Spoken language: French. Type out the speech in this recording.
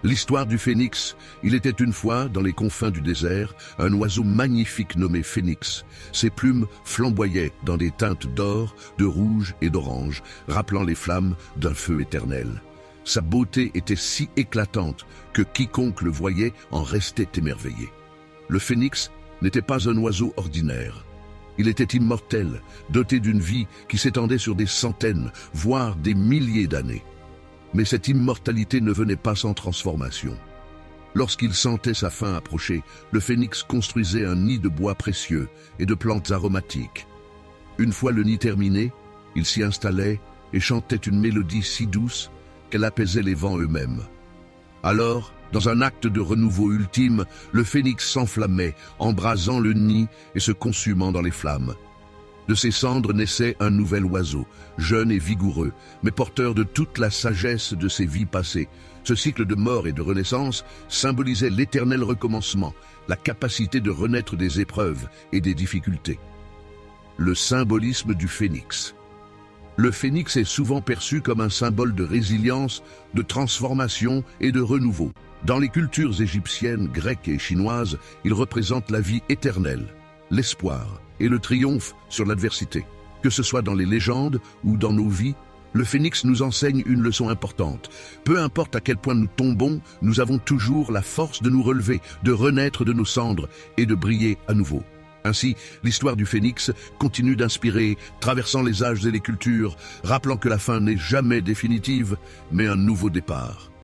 L'histoire du phénix. Il était une fois, dans les confins du désert, un oiseau magnifique nommé Phénix. Ses plumes flamboyaient dans des teintes d'or, de rouge et d'orange, rappelant les flammes d'un feu éternel. Sa beauté était si éclatante que quiconque le voyait en restait émerveillé. Le phénix n'était pas un oiseau ordinaire. Il était immortel, doté d'une vie qui s'étendait sur des centaines, voire des milliers d'années. Mais cette immortalité ne venait pas sans transformation. Lorsqu'il sentait sa fin approcher, le phénix construisait un nid de bois précieux et de plantes aromatiques. Une fois le nid terminé, il s'y installait et chantait une mélodie si douce qu'elle apaisait les vents eux-mêmes. Alors, dans un acte de renouveau ultime, le phénix s'enflammait, embrasant le nid et se consumant dans les flammes. De ses cendres naissait un nouvel oiseau, jeune et vigoureux, mais porteur de toute la sagesse de ses vies passées. Ce cycle de mort et de renaissance symbolisait l'éternel recommencement, la capacité de renaître des épreuves et des difficultés. Le symbolisme du phénix. Le phénix est souvent perçu comme un symbole de résilience, de transformation et de renouveau. Dans les cultures égyptiennes, grecques et chinoises, il représente la vie éternelle, l'espoir et le triomphe sur l'adversité. Que ce soit dans les légendes ou dans nos vies, le phénix nous enseigne une leçon importante. Peu importe à quel point nous tombons, nous avons toujours la force de nous relever, de renaître de nos cendres et de briller à nouveau. Ainsi, l'histoire du phénix continue d'inspirer, traversant les âges et les cultures, rappelant que la fin n'est jamais définitive, mais un nouveau départ.